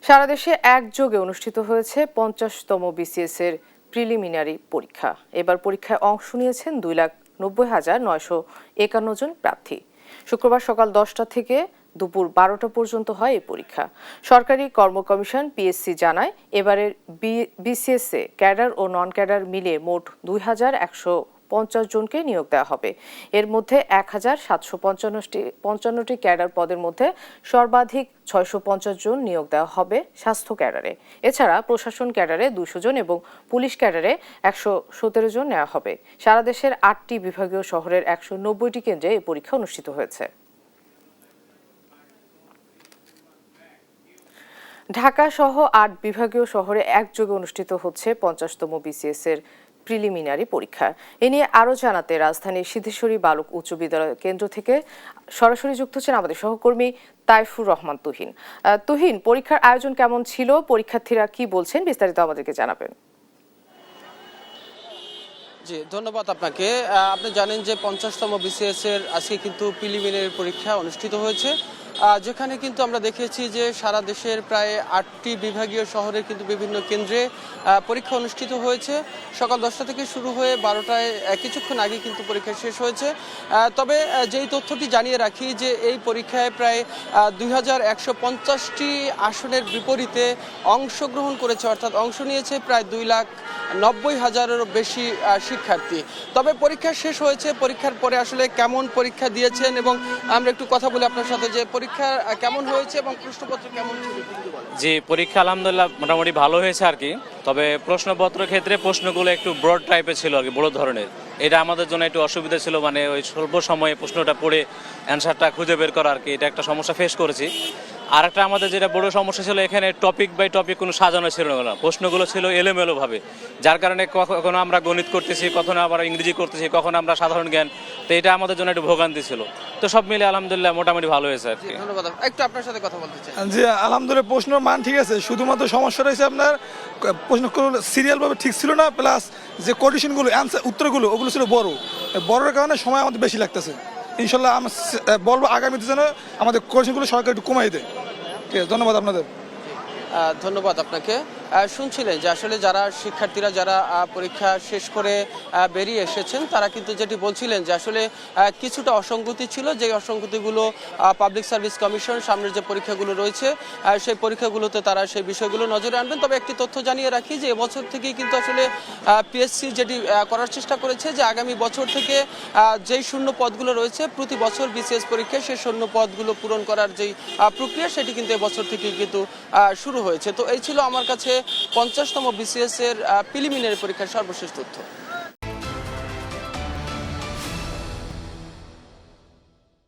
সারা দেশে একযোগে অনুষ্ঠিত হয়েছে 50তম বিসিএস এর প্রিলিমিনারি পরীক্ষা। এবার পরীক্ষায় অংশ নিয়েছেন 2,90,951 জন প্রার্থী। শুক্রবার সকাল 10টা থেকে দুপুর 12টা পর্যন্ত হয় এই পরীক্ষা। সরকারি কর্ম কমিশন পিএসসি জানায়, এবারের বিসিএস এ ক্যাডার ও নন ক্যাডার মিলিয়ে মোট 2,150 জনকে নিয়োগ দেওয়া হবে। এর মধ্যে 1,755টি ক্যাডার পদের মধ্যে সর্বাধিক 650 জন নিয়োগ দেওয়া হবে স্বাস্থ্য ক্যাডারে। এছাড়া প্রশাসন ক্যাডারে 200 জন এবং পুলিশ ক্যাডারে 117 জন নেওয়া হবে। সারা দেশের 8টি বিভাগীয় শহরের 190টি কেন্দ্রে এই পরীক্ষা অনুষ্ঠিত হয়েছে। ঢাকা সহ 8 বিভাগীয় শহরে একযোগে অনুষ্ঠিত হচ্ছে 50তম বিসিএস এর প্রিলিমিনারি পরীক্ষা। এ নিয়ে আরও জানাতে রাজধানীর সিদ্ধেশ্বরী বালক উচ্চ বিদ্যালয় কেন্দ্র থেকে সরাসরি যুক্ত হচ্ছেন আমাদের সহকর্মী তাইফুর রহমান তুহিন। তুহিন, পরীক্ষার আয়োজন কেমন ছিল, পরীক্ষার্থীরা কি বলছেন, বিস্তারিত আমাদেরকে জানাবেন। জি, ধন্যবাদ আপনাকে। আপনি জানেন যে 50তম বিসিএস এর আজকে কিন্তু প্রিলিমিনারি পরীক্ষা অনুষ্ঠিত হয়েছে, যেখানে কিন্তু আমরা দেখেছি যে সারা দেশের প্রায় 8টি বিভাগীয় শহরের কিন্তু বিভিন্ন কেন্দ্রে পরীক্ষা অনুষ্ঠিত হয়েছে। সকাল 10টা থেকে শুরু হয়ে 12টায় কিছুক্ষণ আগে কিন্তু পরীক্ষা শেষ হয়েছে। তবে যেই তথ্যটি জানিয়ে রাখি যে এই পরীক্ষায় প্রায় 2,150টি আসনের বিপরীতে অংশগ্রহণ করেছে, অর্থাৎ অংশ নিয়েছে প্রায় 2,90,000-এরও বেশি শিক্ষার্থী। তবে পরীক্ষা শেষ হয়েছে, পরীক্ষার পরে আসলে কেমন পরীক্ষা দিয়েছেন এবং আমরা একটু কথা বলি আপনার সাথে যে পরীক্ষা কেমন হয়েছে এবং প্রশ্নপত্র কেমন ছিল। জি, পরীক্ষা আলহামদুলিল্লাহ মোটামুটি ভালো হয়েছে আর কি। তবে প্রশ্নপত্রের ক্ষেত্রে প্রশ্নগুলো একটু ব্রড টাইপের ছিল আর কি, বড় ধরনের। এটা আমাদের জন্য একটু অসুবিধা ছিল, মানে ওই স্বল্প সময়ে প্রশ্নটা পড়ে অ্যান্সারটা খুঁজে বের করা আর কি, এটা একটা সমস্যা ফেস করেছি। আর একটা আমাদের যেটা বড় সমস্যা ছিল, এখানে টপিক বাই টপিক কোনো সাজানো ছিল না, প্রশ্নগুলো ছিল এলোমেলোভাবে, যার কারণে কখনো আমরা গণিত করতেছি, কখনো আবার ইংরেজি করতেছি, কখনো আমরা সাধারণ জ্ঞান। তো এটা আমাদের জন্য একটু ভোগান্তি ছিল। তো সব মিলে আলহামদুলিল্লাহ মোটামুটি ভালো হয়েছে আর কি। ধন্যবাদ। একটু আপনার সাথে কথা বলতে চাই। জি, আলহামদুলিল্লাহ প্রশ্নের মান ঠিক আছে, শুধুমাত্র সমস্যা রয়েছে আপনার প্রশ্নগুলো সিরিয়ালভাবে ঠিক ছিল না, প্লাস যে কোয়েশ্চেনগুলো অ্যান্সার উত্তরগুলো ওগুলো ছিল বড়োর কারণে সময় আমাদের বেশি লাগতেছে। ইনশাল্লাহ আমি বলবো আগামীতে যেন আমাদের কোয়েশ্চেনগুলো সরকার একটু কমাই দেয়। ঠিক আছে, ধন্যবাদ আপনাদের। ধন্যবাদ আপনাকে। শুনছিলেন যে আসলে যারা শিক্ষার্থীরা যারা পরীক্ষা শেষ করে বেরিয়ে এসেছেন, তারা কিন্তু যেটি বলছিলেন যে আসলে কিছুটা অসঙ্গতি ছিল, যে অসঙ্গতিগুলো পাবলিক সার্ভিস কমিশন সামনের যে পরীক্ষাগুলো রয়েছে সেই পরীক্ষাগুলোতে তারা সেই বিষয়গুলো নজরে আনবেন। তবে একটি তথ্য জানিয়ে রাখি যে এবছর থেকেই কিন্তু আসলে পিএসসি যেটি করার চেষ্টা করেছে যে আগামী বছর থেকে যেই শূন্য পদগুলো রয়েছে প্রতি বছর বিসিএস পরীক্ষায় সেই শূন্য পদগুলো পূরণ করার যেই প্রক্রিয়া, সেটি কিন্তু এবছর থেকেই কিন্তু শুরু হয়েছে। তো এই ছিল আমার কাছে 50তম বিসিএস এর প্রিলিমিনারি পরীক্ষার সর্বশেষ তথ্য।